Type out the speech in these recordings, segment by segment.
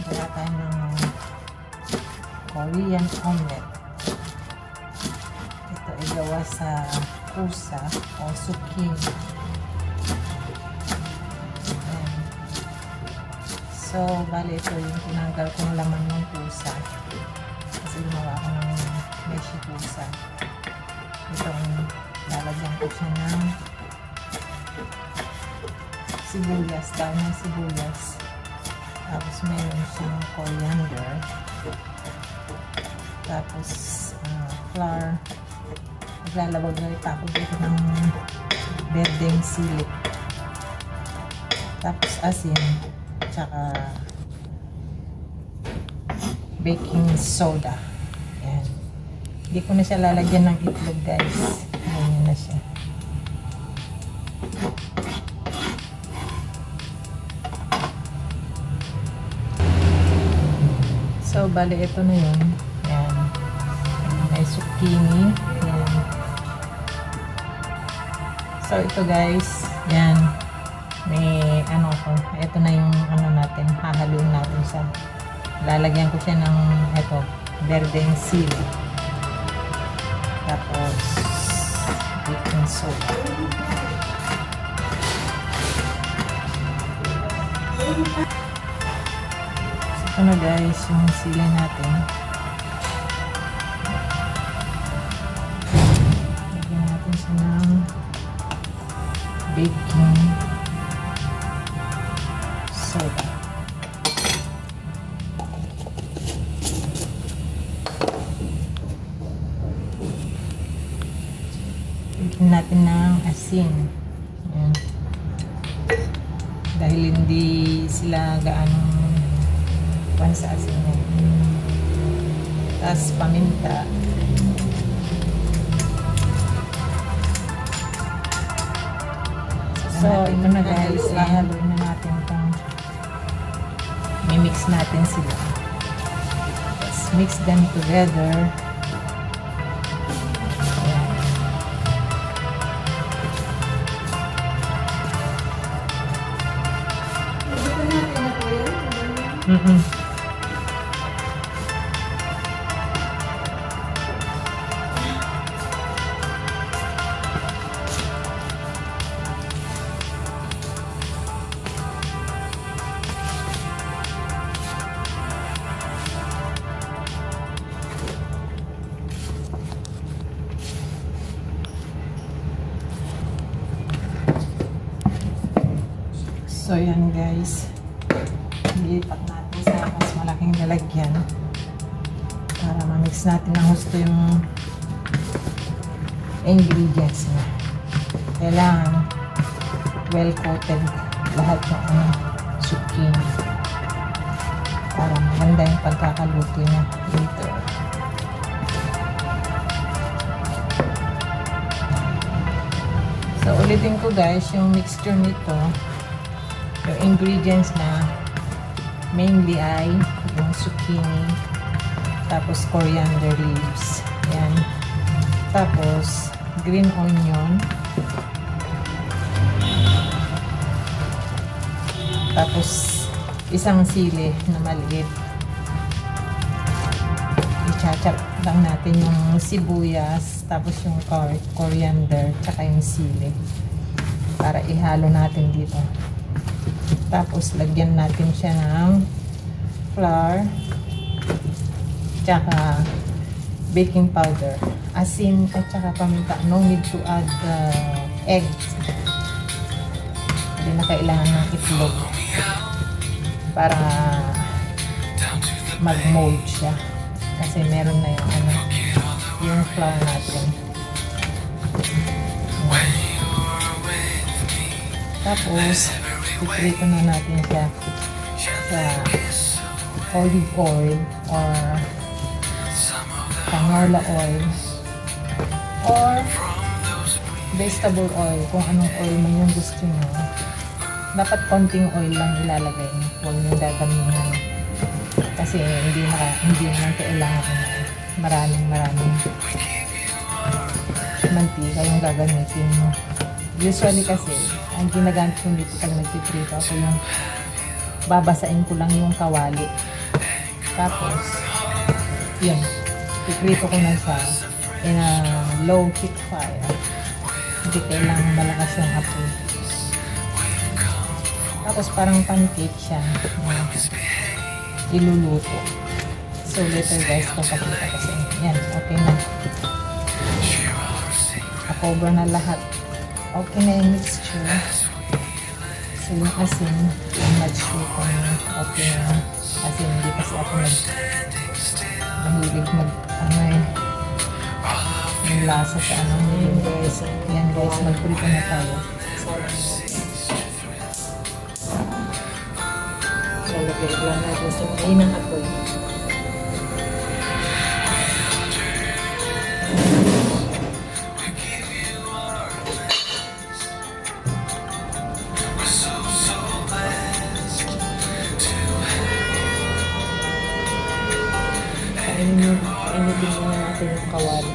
Gawa tayo ng Korean omelette. Ito ay gawa sa pusa o zucchini. Ayan. So, bali ito yung tinanggal kong laman ng pusa. Kasi gumawa ko ng meshi pusa. Itong lalagyan ko siya ng sibuyas, dahil ng sibuyas. Tapos meron siyang coriander. Tapos flour. Maglalabag na rin ako dito ng berdeng sili. Tapos asin. Tsaka baking soda. Ayan. Hindi ko na siya lalagyan ng itlog, guys. Ayan na siya. So, bali ito na yun. Ayan. May zucchini. Ayan. So, ito guys. Ayan. May ano ko. Ito na yung ano natin. Hahaluin natin siya. Lalagyan ko siya ng ito. Berdeng sili. Tapos baking soda. Ito na guys yung sili natin. Lagyan natin siya ng baking soda. Lagyan natin ng asin. Ayan. Dahil hindi sila gaano sa asin niya. Tapos paminta. So, ito na guys. Hahaluin na natin itong mimix natin sila. Let's mix them together. So, yan guys. Ilipat natin sa mas malaking lalagyan para ma-mix natin ng gusto yung ingredients na. Kailangan well-coated lahat ng zucchini para maganda yung pagkakaluto niya dito. So, ulitin ko guys, yung mixture nito, yung ingredients na mainly ay yung zucchini, tapos coriander leaves, yan, tapos green onion, tapos isang sili na maliit. I-chop lang natin yung sibuyas, tapos yung coriander, tsaka yung sili para ihalo natin dito. Tapos, lagyan natin siya ng flour, tsaka baking powder, asin, at tsaka paminta. No need to add eggs. Hindi na kailangan ng itlog para mag-mold siya. Kasi meron na yung ano, yung flour natin. Tapos, iprito na natin siya sa olive oil or canola oil or vegetable oil, kung anong oil mo yung gusto nyo. Dapat konting oil lang ilalagay, huwag nyo dadamihan kasi hindi naman kailangan maraming mantika yung gagamitin mo. Usually kasi ang ginagamit ko dito pag nagpiprito ako yung babasain ko lang yung kawali. Tapos, yun. Piprito ko na siya in a low heat fire. Hindi kailangan malakas yung apoy. Tapos parang pancake siya na iluluto. So later guys, papakita ko sa inyo. Yan, okay na. Nakover na lahat. Okay na yung mixture. So yung asin, yung match ko na okay na. Kasi hindi kasi ako mahilig yung lasa sa yun guys. Yan guys, magprito na tayo. Lalagay lang natin sa mainang apoy. Kainitin muna natin yung kawali.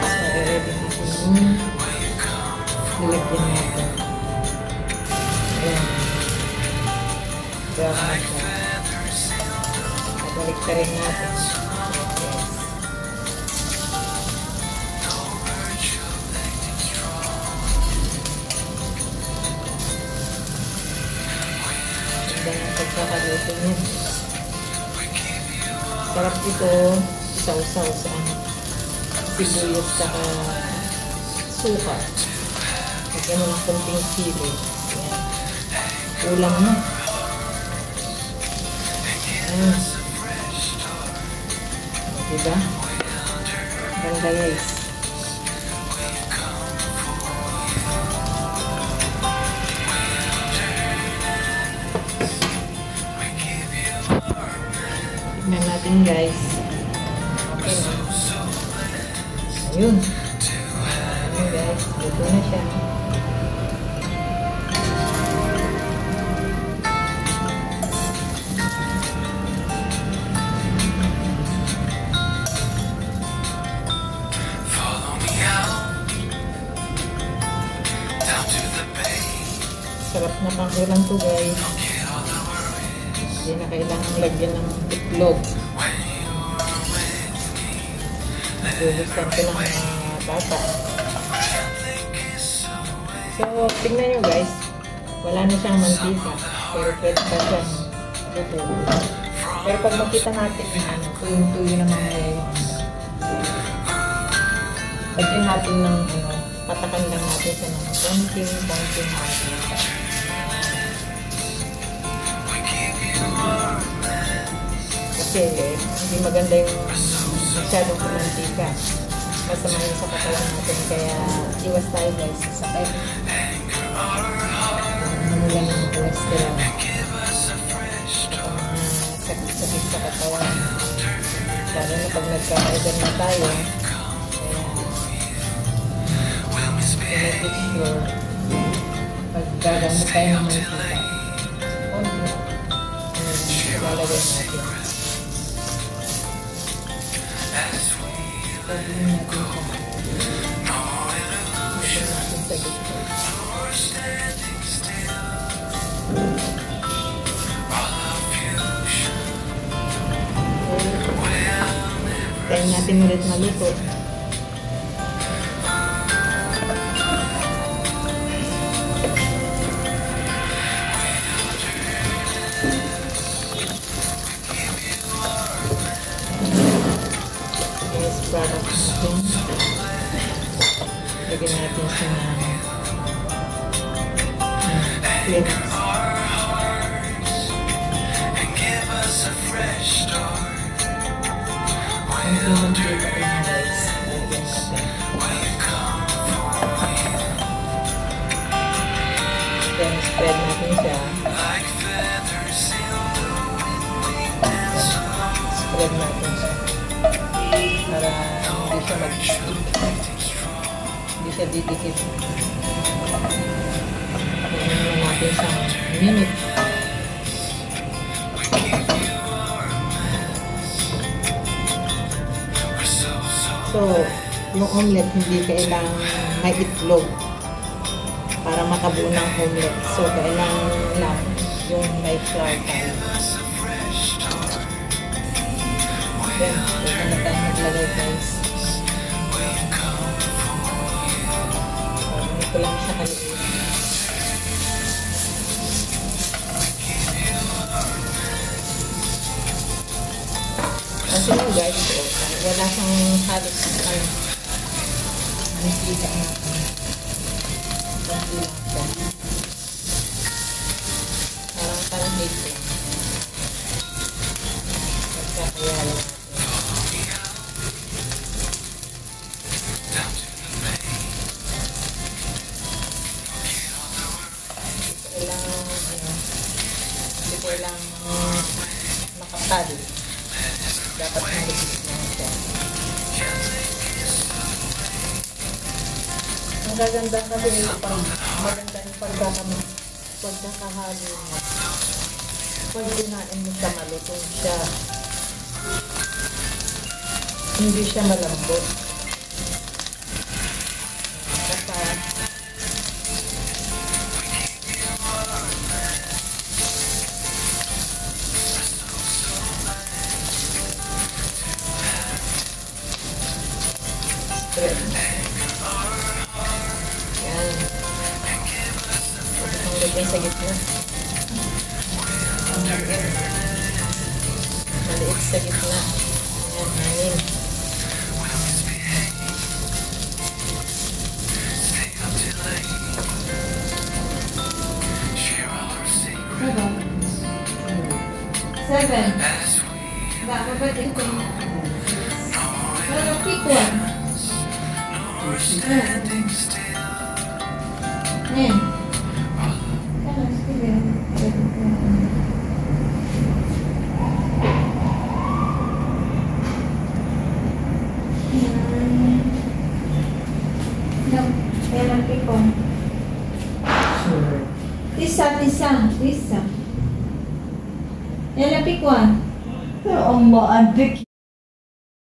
So, i-ready natin yung nilagyan natin. Ayan. Brown na siya. Pabalik ka rin natin. Pagkakaluto niya. Sarap ito isaw-saw sa sibuyas saka suka. Lagyan mo ng konting sili. Ayan. Ulam na. Ayan. Diba? Ganda guys. Tignan natin guys. Okay na. Ayun. Ayun guys. Luto na siya. Sarap na pangkulang to guys. Hindi na kailangan lagyan ng itlog. Nagugustuhan ko ng mga bata. So, tignan nyo guys. Wala na siyang mantika. Pero pwede pa siyang luto. Pero pag makita natin yan, tuyong-tuyo naman ngayon. Lagyan natin ng patakan lang natin siya ng konting mantika. Kasi hindi maganda yung masyadong mantika. Masama yun sa katawan natin. Kaya iwas tayo guys sa sakit. Namulan ng cholesterol. Sakit sa katawan. Lalo na pag nagkakaedad na tayo. Kaya make sure pag gagamit tayo ng mantika. Ilalagay natin. Pagin natin siya. Lagyan natin sa gitna. Tayo natin ulit maluto. Product natin. Lagyan natin siya ng flakes. Ang naman dito ko ng rice. Lagyan natin. Then spread natin siya. Spread natin siya. Para hindi siya mag-stick. Hindi siya didikit. Pakainin natin sa minute. So, yung omelette hindi kailangan may itlog. para makabuo ng omelet. So, kailangan lang yung may flour tayo. Then, pwede na tayo maglagay guys. So, ito lang siya kaliit. Kasi mo guys, wala siyang halos manisliga natin. Kunti lang siya. Parang hate lang. Pagkakaya lang natin. Hindi kailangan makapal. Dapat malipis lang siya. Ang gaganda kasi nito pag maganda yung pagkakahalo mo. Pag dinain mo siya malutong siya, hindi siya malambot. Kapag yan. Tapos ang lagyan sa gitna. Ang maliit. Maliit sa gitna. Ayan, hangin. Seven. Baka ba din ko na? Pero pick one. Tisa. Yan ang pick one. Pero ang maadik.